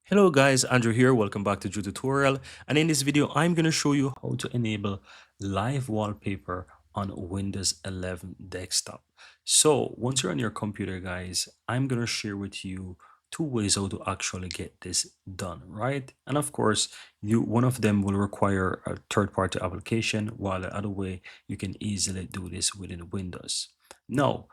Hello guys, Andrew here. Welcome back to Drew Tutorial. And in this video, I'm going to show you how to enable live wallpaper on Windows 11 desktop. So once you're on your computer, guys, I'm going to share with you two ways how to actually get this done, right? And of course, one of them will require a third-party application, while the other way you can easily do this within Windows. Now,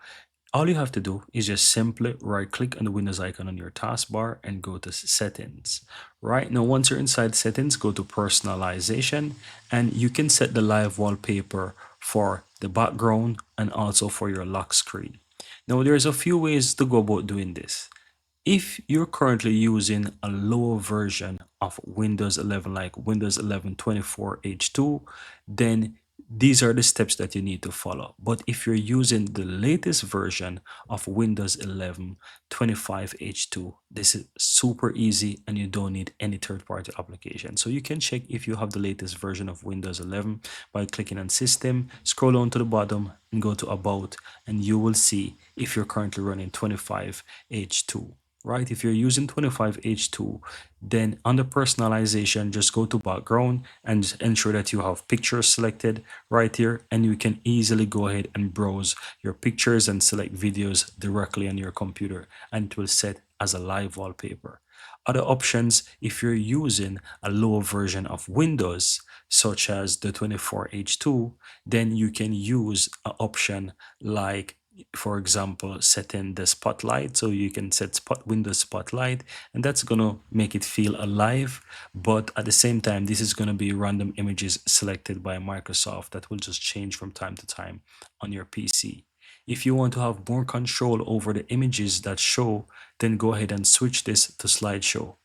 all you have to do is just simply right click on the Windows icon on your taskbar and go to settings. Right now, once you're inside settings, go to personalization and you can set the live wallpaper for the background and also for your lock screen. Now, there's a few ways to go about doing this. If you're currently using a lower version of Windows 11, like Windows 11 24H2, then these are the steps that you need to follow. But if you're using the latest version of Windows 11 25H2, this is super easy and you don't need any third-party application. So you can check if you have the latest version of Windows 11 by clicking on System, scroll down to the bottom and go to About, and you will see if you're currently running 25H2. Right, if you're using 25H2, then under personalization, just go to background and just ensure that you have pictures selected right here, and you can easily go ahead and browse your pictures and select videos directly on your computer, and it will set as a live wallpaper. Other options, if you're using a lower version of Windows, such as the 24H2, then you can use an option like, for example, setting the spotlight. So you can set Windows spotlight, and that's gonna make it feel alive, but at the same time this is gonna be random images selected by Microsoft that will just change from time to time on your PC. If you want to have more control over the images that show, then go ahead and switch this to slideshow.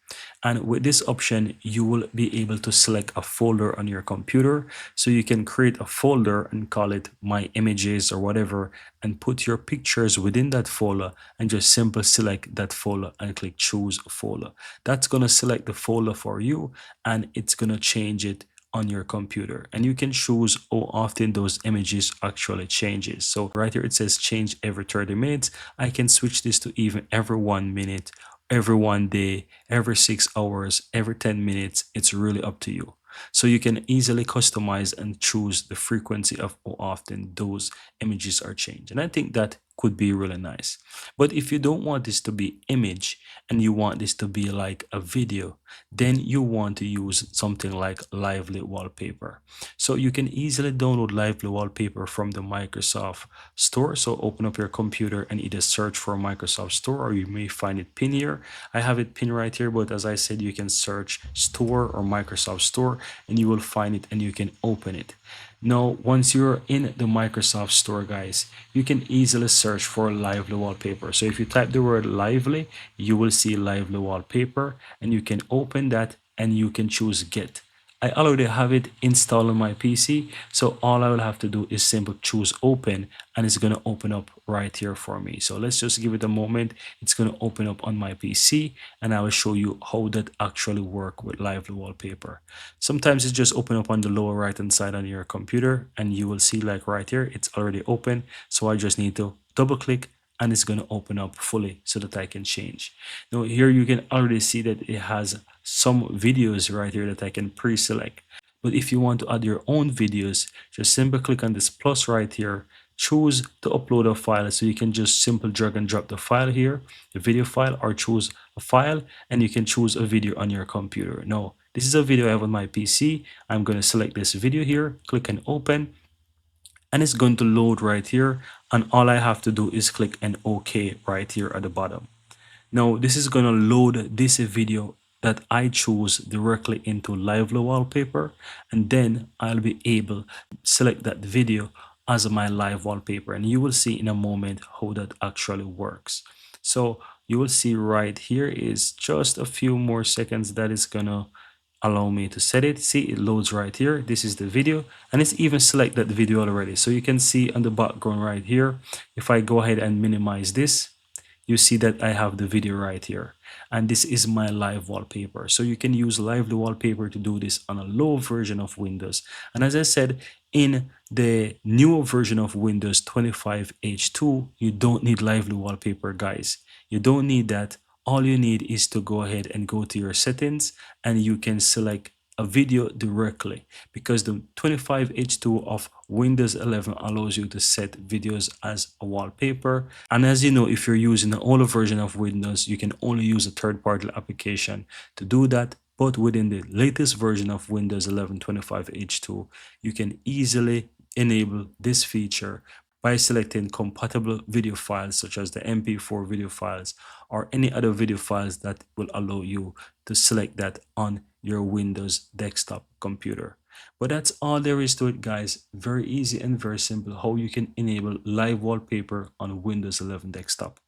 And with this option, you will be able to select a folder on your computer. So you can create a folder and call it My Images or whatever, and put your pictures within that folder and just simply select that folder and click Choose Folder. That's going to select the folder for you and it's going to change it on your computer, and you can choose how often those images actually changes. So right here it says change every 30 minutes. I can switch this to even every 1 minute, every 1 day, every 6 hours, every 10 minutes. It's really up to you. So you can easily customize and choose the frequency of how often those images are changed. And I think that could be really nice. But if you don't want this to be image and you want this to be like a video, then you want to use something like Lively Wallpaper. So you can easily download Lively Wallpaper from the Microsoft Store. So open up your computer and either search for Microsoft Store, or you may find it pinned here. I have it pinned right here, but as I said, you can search Store or Microsoft Store and you will find it and you can open it. Now, once you're in the Microsoft Store, guys, you can easily search for Lively Wallpaper. So if you type the word Lively, you will see Lively Wallpaper, and you can open that and you can choose Get. I already have it installed on my PC, so all I will have to do is simply choose open and it's going to open up right here for me. So let's just give it a moment. It's going to open up on my PC and I will show you how that actually work with Lively Wallpaper. Sometimes it's just open up on the lower right hand side on your computer and you will see like right here, it's already open. So I just need to double click and it's going to open up fully so that I can change. Now here you can already see that it has some videos right here that I can pre-select. But if you want to add your own videos, just simply click on this plus right here, choose to upload a file. So you can just simply drag and drop the file here, the video file, or choose a file and you can choose a video on your computer. Now, this is a video I have on my PC. I'm going to select this video here, click and open, and it's going to load right here, and all I have to do is click an OK right here at the bottom. Now this is going to load this video that I choose directly into Lively Wallpaper, and then I'll be able to select that video as my live wallpaper, and you will see in a moment how that actually works. So you will see right here is just a few more seconds that is gonna allow me to set it. See, it loads right here. This is the video, and it's even select that video already. So you can see on the background right here, if I go ahead and minimize this, you see that I have the video right here, and this is my live wallpaper. So you can use Lively Wallpaper to do this on a low version of Windows. And as I said, in the newer version of Windows 25H2, you don't need Lively Wallpaper, guys. You don't need that all you need is to go ahead and go to your settings, and you can select a video directly, because the 25H2 of Windows 11 allows you to set videos as a wallpaper. And as you know, if you're using an older version of Windows, you can only use a third-party application to do that. But within the latest version of Windows 11 25H2, you can easily enable this feature by selecting compatible video files such as the MP4 video files or any other video files that will allow you to select that on your Windows desktop computer. But that's all there is to it, guys. Very easy and very simple how you can enable live wallpaper on Windows 11 desktop.